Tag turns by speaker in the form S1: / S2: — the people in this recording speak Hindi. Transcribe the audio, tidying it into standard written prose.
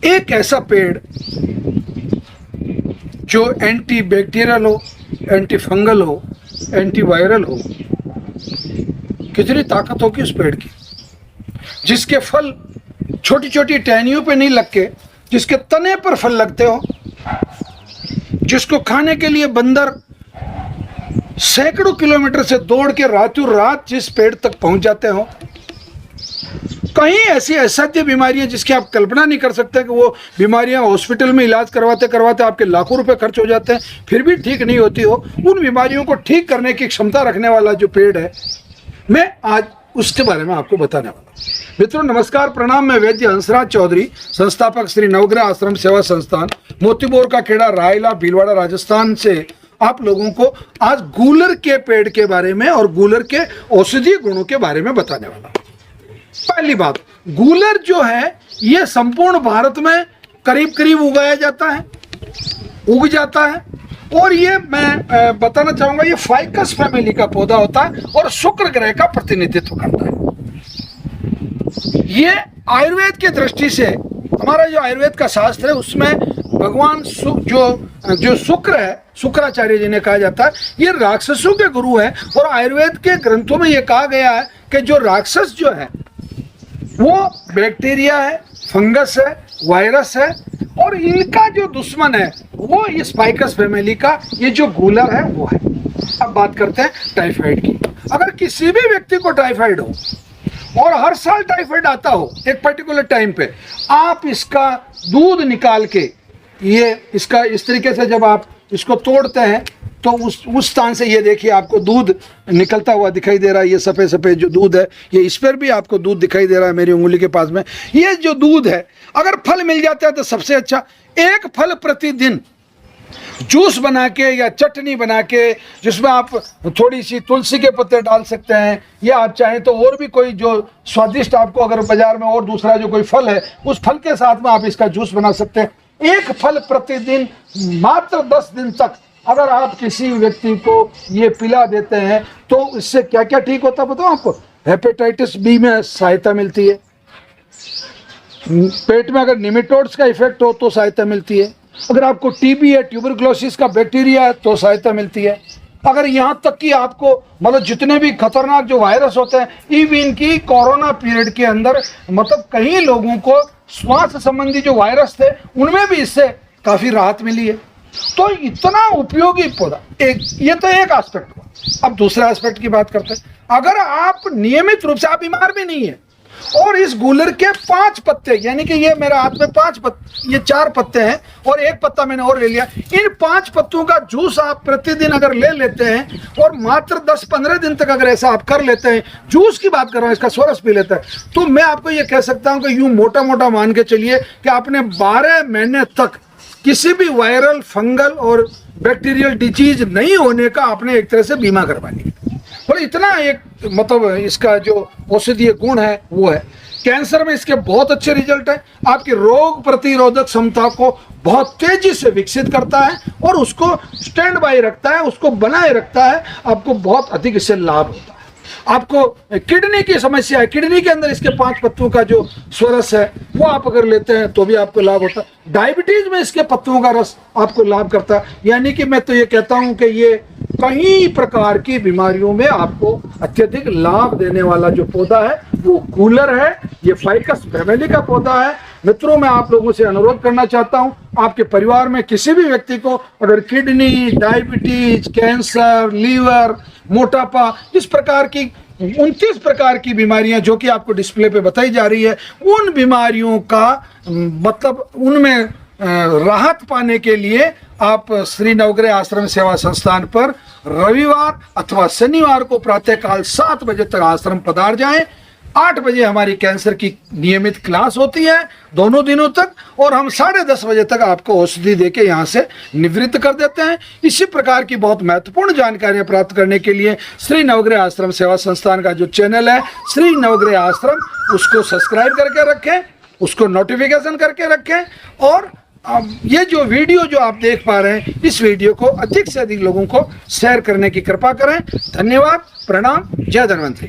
S1: एक ऐसा पेड़ जो एंटी बैक्टीरियल हो, एंटी फंगल हो, एंटी वायरल हो, कितनी ताकत होगी उस पेड़ की, जिसके फल छोटी छोटी टहनियों पे नहीं लग के जिसके तने पर फल लगते हो, जिसको खाने के लिए बंदर सैकड़ों किलोमीटर से दौड़ के रातों रात जिस पेड़ तक पहुंच जाते हो। कहीं ऐसी असाध्य बीमारियां जिसकी आप कल्पना नहीं कर सकते कि वो बीमारियां हॉस्पिटल में इलाज करवाते करवाते आपके लाखों रुपए खर्च हो जाते हैं, फिर भी ठीक नहीं होती हो। उन बीमारियों को ठीक करने की क्षमता रखने वाला जो पेड़ है, मैं आज उसके बारे में आपको बताने वाला हूं। मित्रों नमस्कार, प्रणाम। मैं वैद्य हंसराज चौधरी, संस्थापक श्री नवग्रह आश्रम सेवा संस्थान, मोतीबोर का खेड़ा, रायला, भीलवाड़ा, राजस्थान से आप लोगों को आज गूलर के पेड़ के बारे में और गूलर के औषधीय गुणों के बारे में बताने वाला हूं। पहली बात, गूलर जो है ये संपूर्ण भारत में करीब करीब उगाया जाता है, उग जाता है, और ये मैं बताना चाहूंगा ये फाइकस फैमिली का पौधा होता है और शुक्र ग्रह का प्रतिनिधित्व करता है। ये आयुर्वेद की दृष्टि से, हमारा जो आयुर्वेद का शास्त्र है उसमें भगवान जो शुक्र है, शुक्राचार्य जी ने कहा जाता है, ये राक्षसों के गुरु है। और आयुर्वेद के ग्रंथों में ये कहा गया है कि जो राक्षस जो है वो बैक्टीरिया है, फंगस है, वायरस है, और इनका जो दुश्मन है वो इस फाइकस फैमिली का ये जो गूलर है वो है। अब बात करते हैं टाइफाइड की। अगर किसी भी व्यक्ति को टाइफाइड हो और हर साल टाइफाइड आता हो एक पर्टिकुलर टाइम पे, आप इसका दूध निकाल के, ये इसका इस तरीके से जब आप इसको तोड़ते हैं तो उस स्थान से ये देखिए आपको दूध निकलता हुआ दिखाई दे रहा है। ये सफ़ेद सफ़ेद जो दूध है, ये इस पर भी आपको दूध दिखाई दे रहा है मेरी उंगली के पास में। ये जो दूध है, अगर फल मिल जाता है तो सबसे अच्छा। एक फल प्रतिदिन जूस बना के या चटनी बना के, जिसमें आप थोड़ी सी तुलसी के पत्ते डाल सकते हैं, या आप चाहें तो और भी कोई जो स्वादिष्ट आपको अगर बाजार में और दूसरा जो कोई फल है उस फल के साथ में आप इसका जूस बना सकते हैं। एक फल प्रतिदिन मात्र 10 दिन तक अगर आप किसी व्यक्ति को ये पिला देते हैं तो इससे क्या क्या ठीक होता है बताओ आपको। हेपेटाइटिस बी में सहायता मिलती है, पेट में अगर निमेटोड्स का इफेक्ट हो तो सहायता मिलती है, अगर आपको टीबी है, ट्यूबरकुलोसिस का बैक्टीरिया है तो सहायता मिलती है, अगर यहाँ तक कि आपको मतलब जितने भी खतरनाक जो वायरस होते हैं, इवन की कोरोना पीरियड के अंदर मतलब कई लोगों को श्वास संबंधी जो वायरस थे उनमें भी इससे काफ़ी राहत मिली है। तो इतना उपयोगी पौधा, एक ये तो एक एस्पेक्ट हुआ। अब दूसरा एस्पेक्ट की बात करते हैं। अगर आप नियमित रूप से, आप बीमार भी नहीं है और इस गूलर के 5 पत्ते, यानी कि ये मेरे हाथ में 5 पत्ते, ये 4 पत्ते हैं और एक पत्ता मैंने और ले लिया, इन 5 पत्तों का जूस आप प्रतिदिन अगर ले लेते हैं और मात्र 10-15 दिन तक अगर ऐसा आप कर लेते हैं, जूस की बात कर रहा हूँ, इसका स्वारस पी लेते हैं, तो मैं आपको ये कह सकता हूँ कि यूं मोटा मोटा मान के चलिए कि आपने 12 महीने तक किसी भी वायरल, फंगल और बैक्टीरियल डिजीज नहीं होने का आपने एक तरह से बीमा करवा लिया। और इतना एक मतलब इसका जो औषधीय गुण है वो है। कैंसर में इसके बहुत अच्छे रिजल्ट है, आपकी रोग प्रतिरोधक क्षमता को बहुत तेजी से विकसित करता है और उसको स्टैंड बाय रखता है, उसको बनाए रखता है, आपको बहुत अधिक इससे लाभ होता है। आपको किडनी की समस्या है, किडनी के अंदर इसके 5 पत्तों का जो स्वरस है वो आप अगर लेते हैं तो भी आपको लाभ होता है। डायबिटीज में इसके पत्तों का रस आपको लाभ करता है। यानी कि मैं तो ये कहता हूं कि ये कई प्रकार की बीमारियों में आपको अत्यधिक लाभ देने वाला जो पौधा है वो गूलर है। ये फाइकस फैमिली का पौधा है। मित्रों, मैं आप लोगों से अनुरोध करना चाहता हूं, आपके परिवार में किसी भी व्यक्ति को अगर किडनी, डायबिटीज, कैंसर, लीवर, मोटापा, इस प्रकार की 29 प्रकार की बीमारियां जो कि आपको डिस्प्ले पे बताई जा रही है, उन बीमारियों का मतलब उनमें राहत पाने के लिए आप श्री नवग्रह आश्रम सेवा संस्थान पर रविवार अथवा शनिवार को प्रातःकाल 7 बजे तक आश्रम पधार जाएं। 8 बजे हमारी कैंसर की नियमित क्लास होती है दोनों दिनों तक, और हम 10:30 बजे तक आपको औषधि देके यहाँ से निवृत्त कर देते हैं। इसी प्रकार की बहुत महत्वपूर्ण जानकारियाँ प्राप्त करने के लिए श्री नवग्रह आश्रम सेवा संस्थान का जो चैनल है श्री नवग्रह आश्रम, उसको सब्सक्राइब करके रखें, उसको नोटिफिकेशन करके रखें, और ये जो वीडियो जो आप देख पा रहे हैं इस वीडियो को अधिक से अधिक लोगों को शेयर करने की कृपा करें। धन्यवाद, प्रणाम, जय धन्वंतरी।